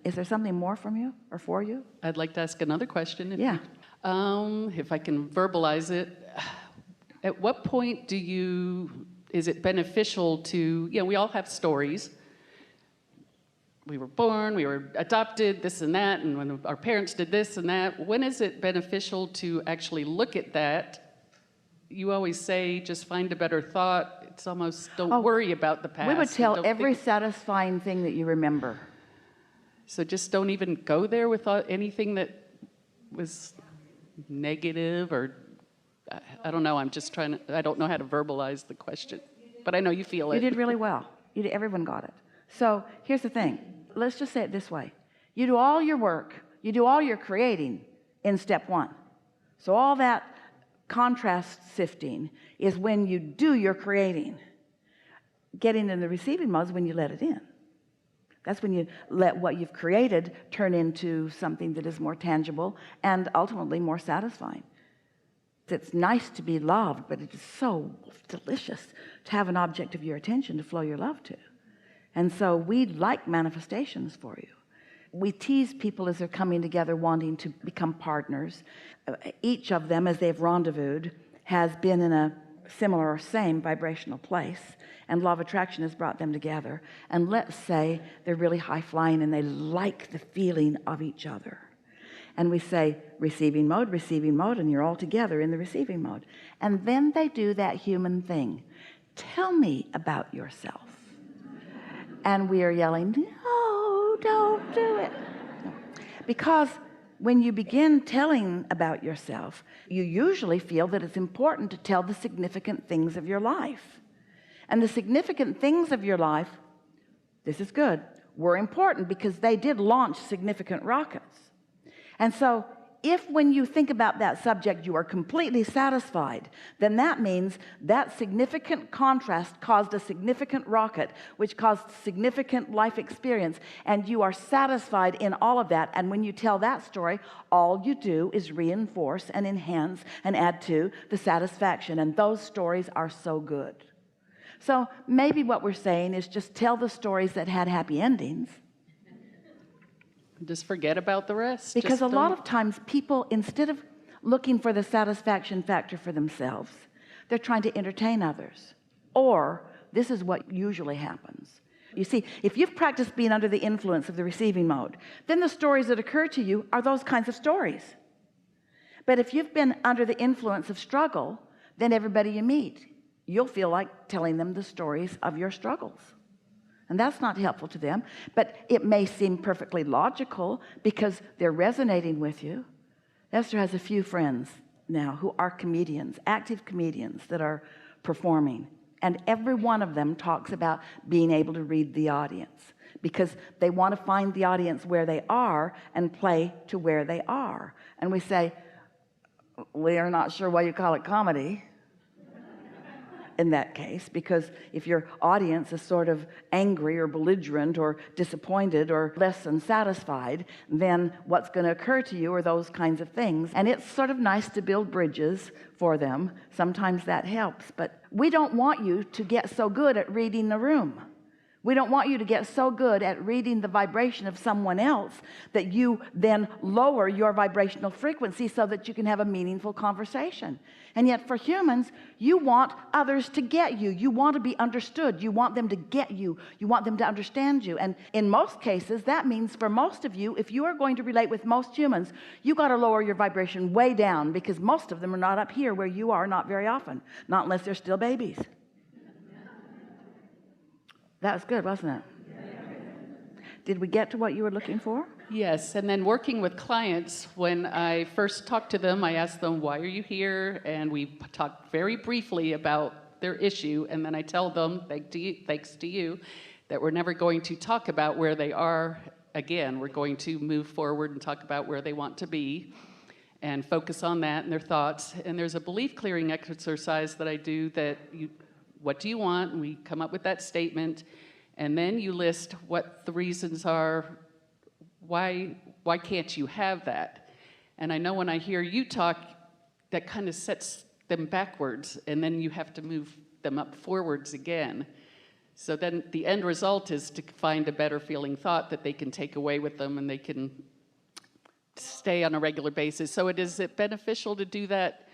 Is there something more from you or for you? I'd like to ask another question. Yeah. If I can verbalize it, at what point is it beneficial to, we all have stories. We were born, we were adopted, this and that, and when our parents did this and that. When is it beneficial to actually look at that? You always say, just find a better thought. It's almost, don't worry about the past. We would tell every satisfying thing that you remember. So just don't even go there with anything that was negative, or I don't know. I'm just trying to, I don't know how to verbalize the question, but I know you feel it. You did really well. Everyone got it. So here's the thing. Let's just say it this way. You do all your work, you do all your creating in step one. So all that contrast sifting is when you do your creating. Getting in the receiving mode is when you let it in. That's when you let what you've created turn into something that is more tangible and ultimately more satisfying. It's nice to be loved, but it is so delicious to have an object of your attention to flow your love to. And so we like manifestations for you. We tease people as they're coming together wanting to become partners. Each of them, as they've rendezvoused, has been in a similar or same vibrational place, and law of attraction has brought them together. And let's say they're really high flying and they like the feeling of each other. And we say receiving mode, and you're all together in the receiving mode. And then they do that human thing. Tell me about yourself. And we are yelling, no, don't do it. No. Because when you begin telling about yourself, you usually feel that it's important to tell the significant things of your life. And the significant things of your life, this is good, were important because they did launch significant rockets. And so if when you think about that subject you are completely satisfied, then that means that significant contrast caused a significant rocket, which caused significant life experience, and you are satisfied in all of that. And when you tell that story, all you do is reinforce and enhance and add to the satisfaction, and those stories are so good. So maybe what we're saying is just tell the stories that had happy endings. Just forget about the rest. Because a lot of times people, instead of looking for the satisfaction factor for themselves, they're trying to entertain others. Or this is what usually happens. You see, if you've practiced being under the influence of the receiving mode, then the stories that occur to you are those kinds of stories. But if you've been under the influence of struggle, then everybody you meet, you'll feel like telling them the stories of your struggles. And that's not helpful to them, but it may seem perfectly logical because they're resonating with you. Esther has a few friends now who are comedians, active comedians that are performing. And every one of them talks about being able to read the audience because they want to find the audience where they are and play to where they are. And we say, we are not sure why you call it comedy. In that case, because if your audience is sort of angry or belligerent or disappointed or less than satisfied, then what's going to occur to you are those kinds of things. And it's sort of nice to build bridges for them. Sometimes that helps, but we don't want you to get so good at reading the room. We don't want you to get so good at reading the vibration of someone else that you then lower your vibrational frequency so that you can have a meaningful conversation. And yet for humans, you want others to get you. You want to be understood. You want them to get you. You want them to understand you. And in most cases, that means for most of you, if you are going to relate with most humans, you got to lower your vibration way down because most of them are not up here where you are, not very often, not unless they're still babies. That was good, wasn't it? Did we get to what you were looking for? Yes, and then working with clients, when I first talked to them, I asked them, why are you here? And we talked very briefly about their issue, and then I tell them, thanks to you, that we're never going to talk about where they are again. We're going to move forward and talk about where they want to be and focus on that and their thoughts. And there's a belief clearing exercise that I do that what do you want? And we come up with that statement, and then you list what the reasons are, why can't you have that? And I know when I hear you talk, that kind of sets them backwards, and then you have to move them up forwards again. So then the end result is to find a better feeling thought that they can take away with them and they can stay on a regular basis. So is it beneficial to do that?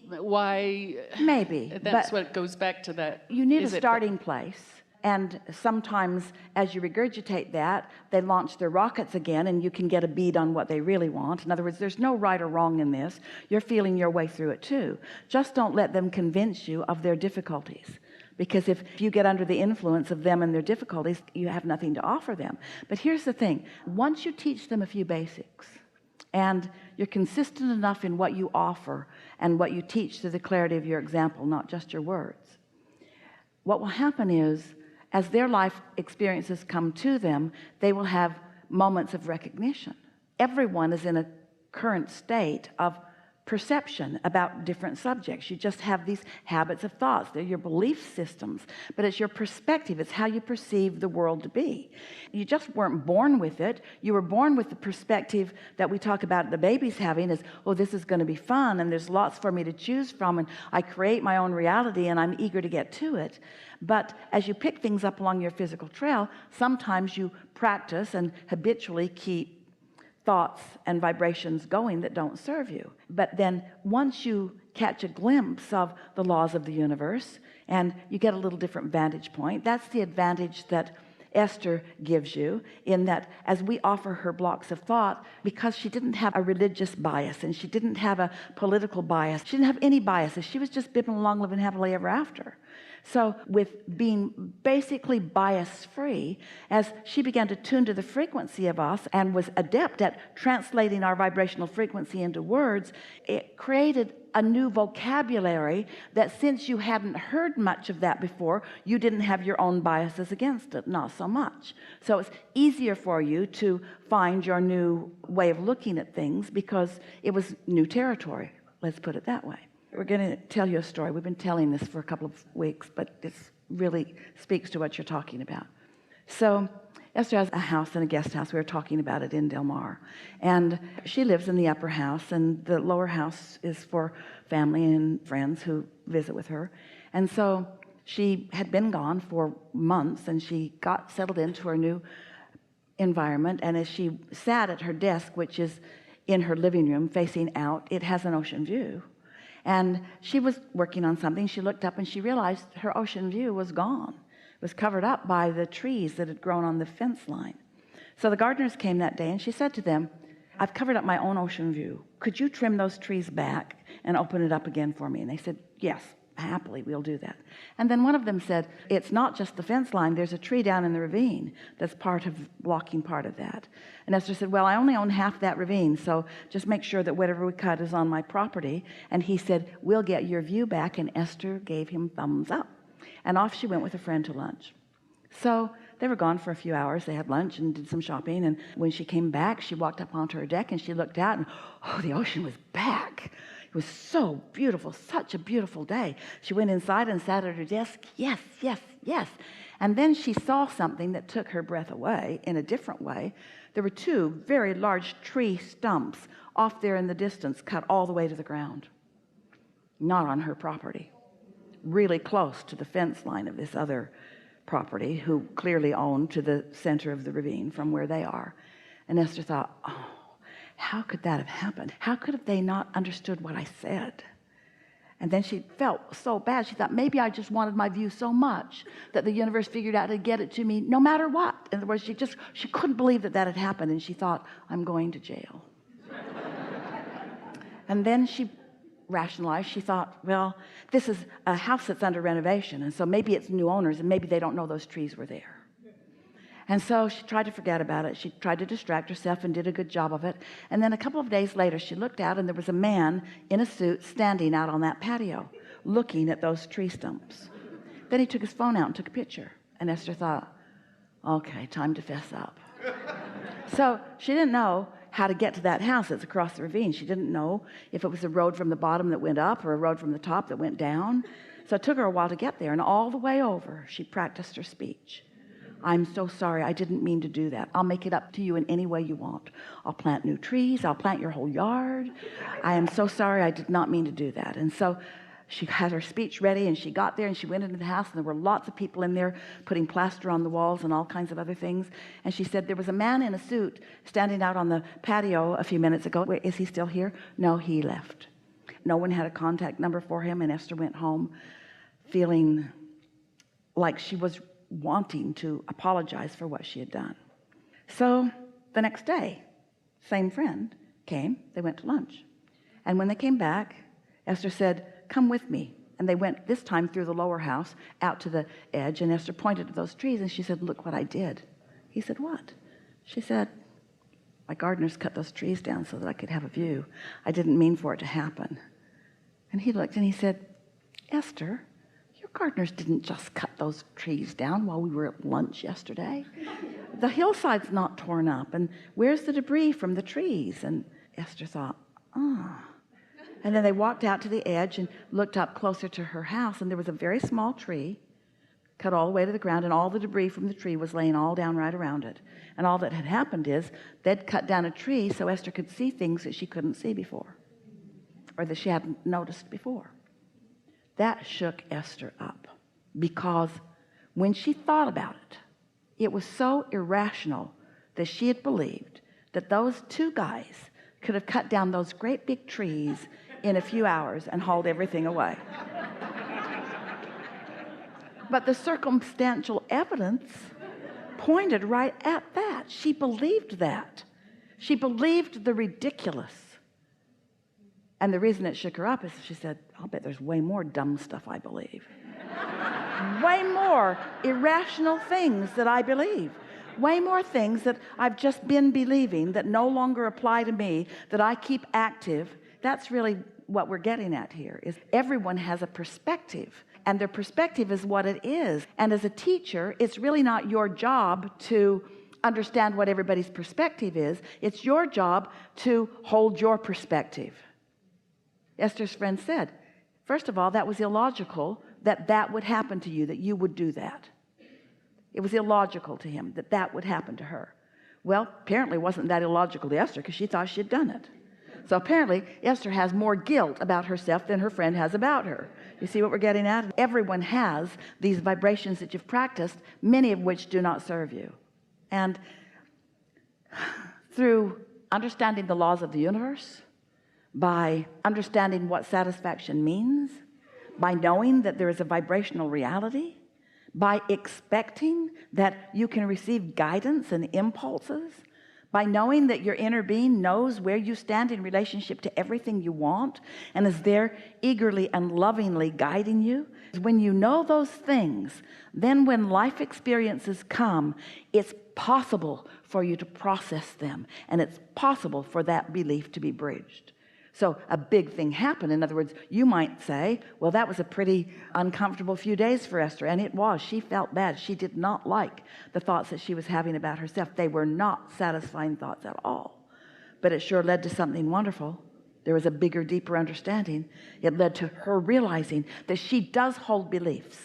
Why? Maybe, That's but what goes back to that. you need a Is it- starting place. And sometimes as you regurgitate that, they launch their rockets again and you can get a bead on what they really want. In other words, there's no right or wrong in this. You're feeling your way through it too. Just don't let them convince you of their difficulties. Because if you get under the influence of them and their difficulties, you have nothing to offer them. But here's the thing. Once you teach them a few basics and you're consistent enough in what you offer and what you teach through the clarity of your example, not just your words, what will happen is, as their life experiences come to them, they will have moments of recognition. Everyone is in a current state of perception about different subjects. You just have these habits of thoughts. They're your belief systems, but it's your perspective. It's how you perceive the world to be. You just weren't born with it. You were born with the perspective that we talk about the babies having is, oh, this is going to be fun and there's lots for me to choose from and I create my own reality and I'm eager to get to it. But as you pick things up along your physical trail, sometimes you practice and habitually keep thoughts and vibrations going that don't serve you. But then once you catch a glimpse of the laws of the universe and you get a little different vantage point, that's the advantage that Esther gives you, in that as we offer her blocks of thought, because she didn't have a religious bias and she didn't have a political bias, she didn't have any biases, she was just bipping along living happily ever after. So with being basically bias-free, as she began to tune to the frequency of us and was adept at translating our vibrational frequency into words, it created a new vocabulary that, since you hadn't heard much of that before, you didn't have your own biases against it, not so much. So it's easier for you to find your new way of looking at things because it was new territory. Let's put it that way. We're going to tell you a story. We've been telling this for a couple of weeks, but this really speaks to what you're talking about. So Esther has a house and a guest house. We were talking about it in Del Mar. And she lives in the upper house, and the lower house is for family and friends who visit with her. And so she had been gone for months, and she got settled into her new environment. And as she sat at her desk, which is in her living room facing out, it has an ocean view. And she was working on something. She looked up and she realized her ocean view was gone. It was covered up by the trees that had grown on the fence line. So the gardeners came that day and she said to them, I've covered up my own ocean view. Could you trim those trees back and open it up again for me? And they said, yes, happily, we'll do that. And then one of them said, it's not just the fence line. There's a tree down in the ravine that's blocking part of that. And Esther said, well, I only own half that ravine, so just make sure that whatever we cut is on my property. And he said, we'll get your view back. And Esther gave him thumbs up. And off she went with a friend to lunch. So they were gone for a few hours. They had lunch and did some shopping. And when she came back, she walked up onto her deck and she looked out and, oh, the ocean was back. It was so beautiful, such a beautiful day. She went inside and sat at her desk. Yes, yes, yes. And then she saw something that took her breath away in a different way. There were two very large tree stumps off there in the distance, cut all the way to the ground. Not on her property. Really close to the fence line of this other property, who clearly owned to the center of the ravine from where they are. And Esther thought, oh, how could that have happened? How could have they not understood what I said? And then she felt so bad. She thought, maybe I just wanted my view so much that the universe figured out to get it to me no matter what. In other words, she couldn't believe that had happened. And she thought, I'm going to jail. And then she rationalized. She thought, well, this is a house that's under renovation. And so maybe it's new owners and maybe they don't know those trees were there. And so she tried to forget about it. She tried to distract herself and did a good job of it. And then a couple of days later, she looked out and there was a man in a suit standing out on that patio looking at those tree stumps. Then he took his phone out and took a picture. And Esther thought, okay, time to fess up. So she didn't know how to get to that house that's across the ravine. She didn't know if it was a road from the bottom that went up or a road from the top that went down. So it took her a while to get there. And all the way over, she practiced her speech. I'm so sorry. I didn't mean to do that. I'll make it up to you in any way you want. I'll plant new trees. I'll plant your whole yard. I am so sorry. I did not mean to do that. And so she had her speech ready, and she got there and she went into the house, and there were lots of people in there putting plaster on the walls and all kinds of other things. And she said, there was a man in a suit standing out on the patio a few minutes ago. Wait, is he still here? No, he left. No one had a contact number for him, and Esther went home feeling like she was wanting to apologize for what she had done. So the next day, same friend came. They went to lunch. And when they came back, Esther said, come with me. And they went this time through the lower house out to the edge, and Esther pointed to those trees and she said, look what I did. He said, what? She said, my gardeners cut those trees down so that I could have a view. I didn't mean for it to happen. And he looked and he said, Esther, your gardeners didn't just cut those trees down while we were at lunch yesterday. The hillside's not torn up, and where's the debris from the trees? And Esther thought, And then they walked out to the edge and looked up closer to her house, and there was a very small tree cut all the way to the ground, and all the debris from the tree was laying all down right around it. And all that had happened is they'd cut down a tree so Esther could see things that she couldn't see before, or that she hadn't noticed before. That shook Esther up, because when she thought about it, it was so irrational that she had believed that those two guys could have cut down those great big trees in a few hours and hauled everything away. But the circumstantial evidence pointed right at that. She believed that. She believed the ridiculous. And the reason it shook her up is she said, I'll bet there's way more dumb stuff I believe. Way more irrational things that I believe. Way more things that I've just been believing that no longer apply to me, that I keep active. That's really what we're getting at here, is everyone has a perspective, and their perspective is what it is. And as a teacher, it's really not your job to understand what everybody's perspective is. It's your job to hold your perspective. Esther's friend said, first of all, that was illogical that that would happen to you, that you would do that. It was illogical to him that that would happen to her. Well, apparently it wasn't that illogical to Esther, because she thought she had done it. So apparently Esther has more guilt about herself than her friend has about her. You see what we're getting at? Everyone has these vibrations that you've practiced, many of which do not serve you. And through understanding the laws of the universe, by understanding what satisfaction means, by knowing that there is a vibrational reality, by expecting that you can receive guidance and impulses, by knowing that your inner being knows where you stand in relationship to everything you want and is there eagerly and lovingly guiding you. When you know those things, then when life experiences come, it's possible for you to process them, and it's possible for that belief to be bridged. So a big thing happened. In other words, you might say, well, that was a pretty uncomfortable few days for Esther. And it was. She felt bad. She did not like the thoughts that she was having about herself. They were not satisfying thoughts at all. But it sure led to something wonderful. There was a bigger, deeper understanding. It led to her realizing that she does hold beliefs,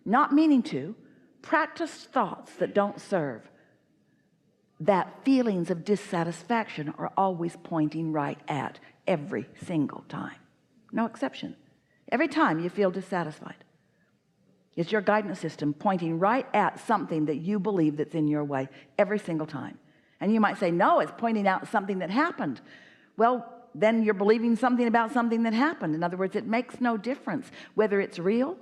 not meaning to, practice thoughts that don't serve, that feelings of dissatisfaction are always pointing right at every single time. No exception. Every time you feel dissatisfied, it's your guidance system pointing right at something that you believe that's in your way every single time. And you might say, no, it's pointing out something that happened. Well, then you're believing something about something that happened. In other words, it makes no difference whether it's real.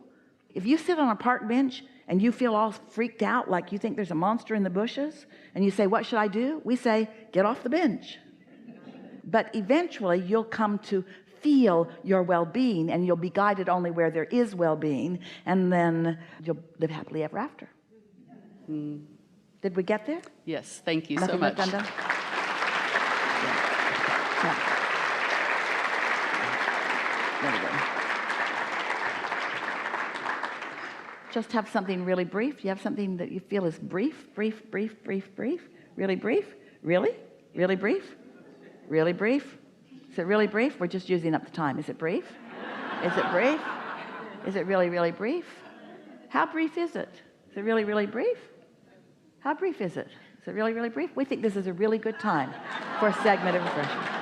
If you sit on a park bench and you feel all freaked out like you think there's a monster in the bushes, and you say, what should I do? We say, get off the bench. But eventually you'll come to feel your well-being, and you'll be guided only where there is well-being, and then you'll live happily ever after. Did we get there? Yes, thank you so Nothing much. left undone? Yeah. There we go. Just have something really brief. You have something that you feel is brief. Really brief? Really? Really brief? Really brief? Is it really brief? We're just using up the time. Is it brief? Is it brief? Is it really, really brief? How brief is it? Is it really, really brief? How brief is it? Is it really, really brief? We think this is a really good time for a segment of refreshment.